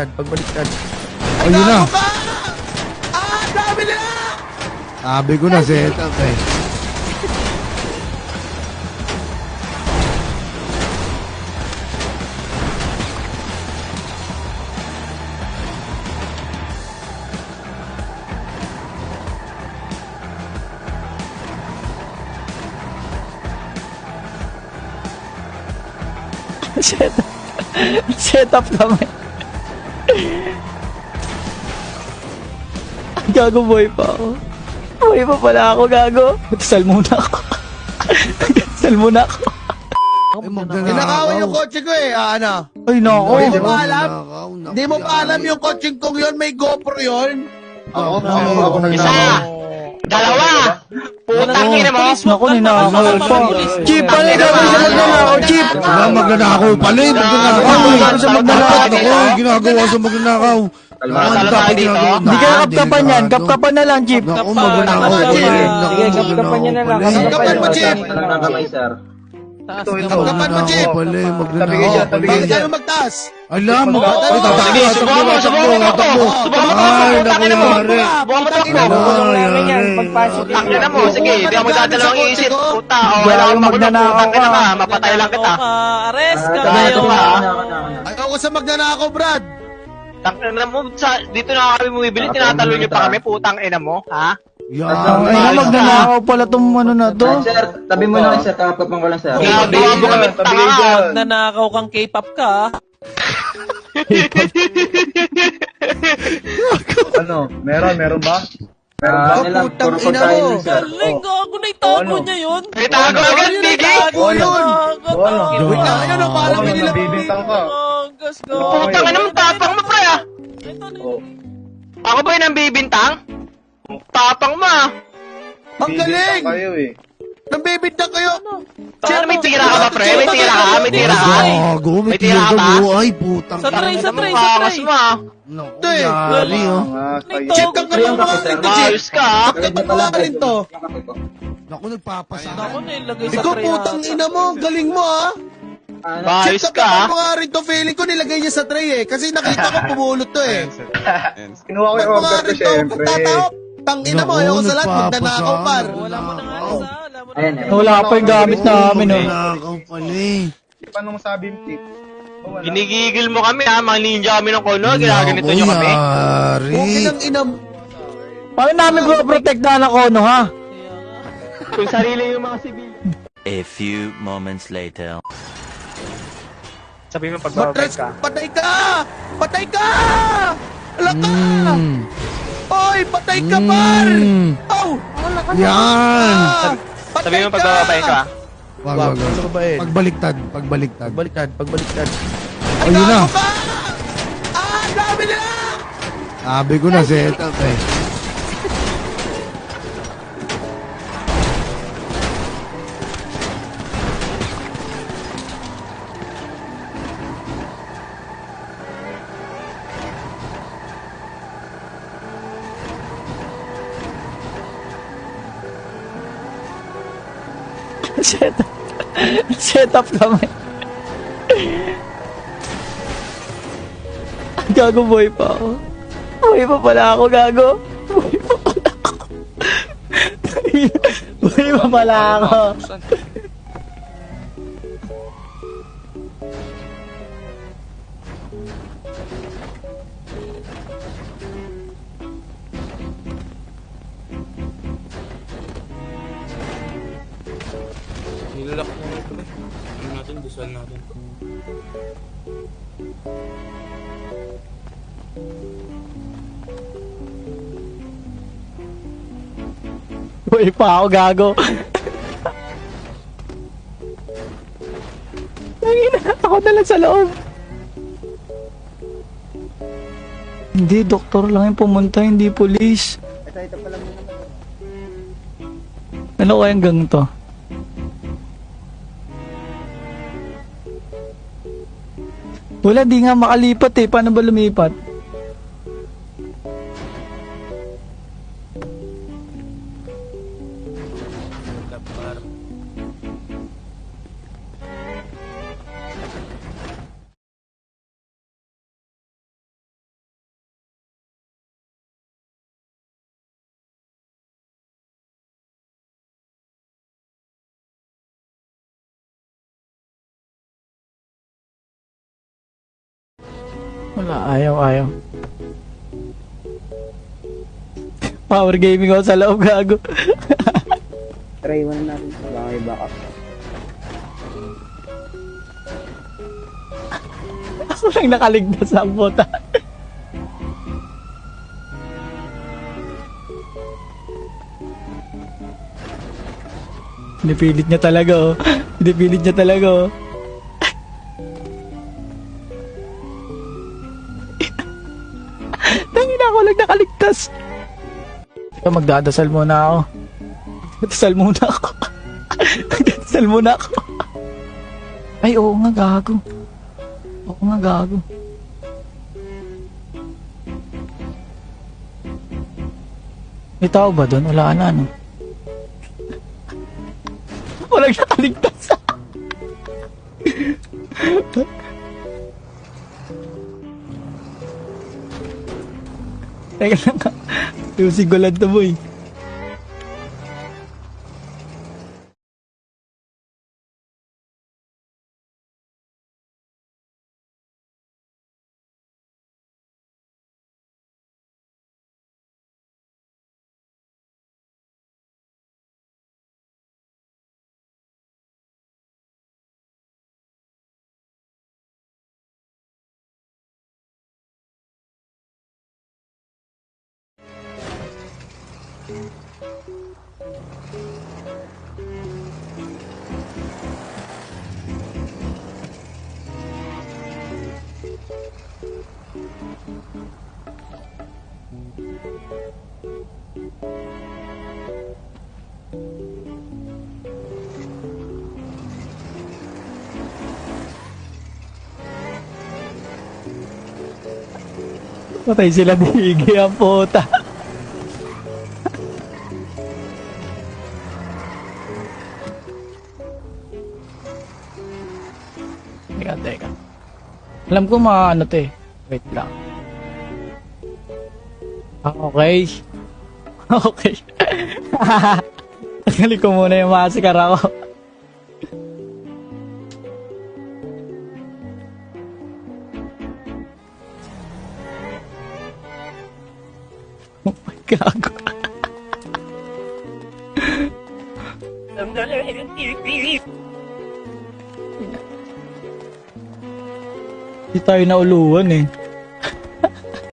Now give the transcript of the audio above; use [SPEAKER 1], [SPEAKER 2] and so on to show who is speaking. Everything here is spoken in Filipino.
[SPEAKER 1] pagbaliktad.
[SPEAKER 2] Ayun na.
[SPEAKER 1] Dami na!
[SPEAKER 2] Sabi ko na, set up eh.
[SPEAKER 3] Set up kami. Gago boy pa ako. Boy pa pala ako, gago. Dasal muna ako. Dasal muna ako.
[SPEAKER 1] Ninakawan yung kotse ko eh. Ano?
[SPEAKER 3] Ay, nako.
[SPEAKER 1] Hindi mo pa alam? Hindi mo pa alam yung kotse kong yun? May GoPro yun?
[SPEAKER 2] Ako
[SPEAKER 4] Isa! Dalawa! Putang ina mo!
[SPEAKER 3] Naku, ninakaw pa. Chip, pala gagawin sa magnanakaw, Chip.
[SPEAKER 2] Magnanakaw pala eh. Magnanakaw sa magnanakaw. Ako ginagawa sa magnanakaw.
[SPEAKER 4] Talo tayo dito.
[SPEAKER 3] Hindi ka kapkapan yan. Kapkapan na lang, Chip.
[SPEAKER 2] Naku, magnanakaw pala eh.
[SPEAKER 5] Sige, kapkapan niya na lang.
[SPEAKER 1] Kapkapan mo, Chip.
[SPEAKER 2] Kapkapan
[SPEAKER 1] Kapkapan mo, Chip.
[SPEAKER 2] pala eh. Magnanakaw.
[SPEAKER 1] Bakit ano magtaas?
[SPEAKER 2] Alam mo.
[SPEAKER 4] Sige, subukan mo, subukan mo to! Subukan mo to!
[SPEAKER 2] Ay,
[SPEAKER 4] Putang ina mo!
[SPEAKER 2] naku,
[SPEAKER 4] Subukan mo to!
[SPEAKER 5] Tulong namin yan. Pagpasok
[SPEAKER 4] Putang ina mo! Sige, hindi ako magdadalawang isip! Puta! O,
[SPEAKER 3] Hindi
[SPEAKER 4] wala
[SPEAKER 3] ako
[SPEAKER 4] akong magulo!
[SPEAKER 3] magnanakaw
[SPEAKER 4] Putang ina
[SPEAKER 3] ka.
[SPEAKER 4] ka! Mapatay lang kita!
[SPEAKER 6] Arrest ka
[SPEAKER 4] Tayo
[SPEAKER 6] ngayon.
[SPEAKER 4] ka!
[SPEAKER 1] Ayoko sa magnanakaw, Brad.
[SPEAKER 4] Tang ina mo! Dito na kami bumibili, tinatalo niyo pa kami! Putang ina mo! Ha?
[SPEAKER 2] Yan.
[SPEAKER 3] Ay, na magnanakaw pala tong ano na to.
[SPEAKER 7] Sir, tabi mo na kayo, sir. Kakapkapan ko lang, sir.
[SPEAKER 4] Ginagawa mo kami tanga ka!
[SPEAKER 6] Nanakaw kang K-pop ka.
[SPEAKER 8] Ano? Meron ba?
[SPEAKER 7] Meron
[SPEAKER 1] putang
[SPEAKER 7] puro
[SPEAKER 1] ina
[SPEAKER 7] pagkain
[SPEAKER 1] mo.
[SPEAKER 7] lang, sir.
[SPEAKER 6] Galing, gago na itago niya yun.
[SPEAKER 4] May tago agad, Biggie!
[SPEAKER 1] Tago yun. Wait lang, ayun ang paalam
[SPEAKER 8] Oo,
[SPEAKER 1] nila.
[SPEAKER 8] nabibintang ka.
[SPEAKER 6] Gas ka.
[SPEAKER 4] Putang ina mo! Tapang mo, pre ah!
[SPEAKER 6] Ito na
[SPEAKER 8] Oh.
[SPEAKER 4] Ako ba yung bibintang? Tapang mo ah!
[SPEAKER 1] Ang galing!
[SPEAKER 8] Bibintang kayo eh.
[SPEAKER 1] Nambibintang kayo.
[SPEAKER 4] Ano, may tira ka ba, pre? May tira ka? May tira ka?
[SPEAKER 2] Gago, may
[SPEAKER 4] May tira
[SPEAKER 2] tira
[SPEAKER 4] ka ba?
[SPEAKER 2] mo. Ay, putang.
[SPEAKER 6] Sa tray, sa tray, sa
[SPEAKER 4] Kakas
[SPEAKER 6] tray.
[SPEAKER 4] mo ah!
[SPEAKER 2] Naku,
[SPEAKER 1] Ito eh.
[SPEAKER 2] yari oh.
[SPEAKER 8] Kayo.
[SPEAKER 1] Chip, kang kapag mga rin to, Chip.
[SPEAKER 4] Ayos ka ah!
[SPEAKER 1] Kapag mga rin to.
[SPEAKER 2] Naku, nagpapasa.
[SPEAKER 6] Ako na ilagay sa
[SPEAKER 1] Ikaw
[SPEAKER 6] tray.
[SPEAKER 1] putang ina mo. Ang galing mo ha.
[SPEAKER 4] Ayos
[SPEAKER 1] Chip,
[SPEAKER 4] ka ah!
[SPEAKER 1] kapag mga rin to. Feeling ko nilagay niya sa tray eh. Kasi nakita ko pumulot to eh.
[SPEAKER 8] Kinuha ko
[SPEAKER 1] Kapag
[SPEAKER 8] yung
[SPEAKER 1] mga
[SPEAKER 8] order ko,
[SPEAKER 1] rin to.
[SPEAKER 8] syempre.
[SPEAKER 1] Tatao. Tang ina mo.
[SPEAKER 2] Naku,
[SPEAKER 1] Ayoko sa lahat. Magnanakaw par.
[SPEAKER 6] Wala mo na nga isa. Wala mo na.
[SPEAKER 7] Ayan,
[SPEAKER 3] Wala pa yung gamit namin eh.
[SPEAKER 2] Magnanakaw pala eh.
[SPEAKER 8] Paano mo sabi yung tip?
[SPEAKER 4] Ginigigil mo kami ha, mga ninja kami ng kono, ginaganito nyo kami.
[SPEAKER 2] Yari.
[SPEAKER 1] Okay lang inam.
[SPEAKER 3] Paano namin ko protect na ng kono, ha?
[SPEAKER 4] Kung sarili yung mga sibil.
[SPEAKER 9] A few moments later.
[SPEAKER 4] Sabi mo
[SPEAKER 1] Matras, patay ka! Patay ka! Ala ka! Oy, patay ka, par! Oh!
[SPEAKER 2] Yan.
[SPEAKER 1] Patay
[SPEAKER 4] Sabi mo pagbababay ka.
[SPEAKER 2] Wag, wag, wag. Pagbaliktad, pagbaliktad.
[SPEAKER 1] Pagbaliktad.
[SPEAKER 2] Ayun na.
[SPEAKER 1] Gago ka! Dami na!
[SPEAKER 2] Sabi ko na, set up eh.
[SPEAKER 3] Set up kami. Gago boy pa ako. Boy pa pala ako, gago. Boy pa pala ako. Boy pa pala ako.
[SPEAKER 5] Nilalak mo ito. Ano natin, dasal natin.
[SPEAKER 3] Boy pa ako, gago. Tangina, ako na lang sa loob. Hindi, doktor lang yung pumunta, hindi police. Ano kayang gang to? Wala, di nga makalipat eh. Paano ba lumipat? Wala, ayaw. Power gaming ako sa loob, gago.
[SPEAKER 5] Try mo na natin. Baka may backup.
[SPEAKER 3] Ako lang nakaligtas sa puta. Pinipilit niya talaga, oh. Pinipilit niya talaga, oh. Tangina, ako lang nakaligtas. Teka, magdadasal muna ako. Magdadasal muna ako. Magdadasal muna ako. Ay, oo nga, gago. Oo nga, gago. May tao ba doon? Wala na, no? Walang nakaligtas. Teka lang ka. Ayusin ko lang to, boy. Patay sila digi ang puta. Teka. Alam ko ano to eh. Wait lang. Okay. Okay. Tanggalin ko muna yung masikara ko. Oh my God. Hindi tayo nauluan eh.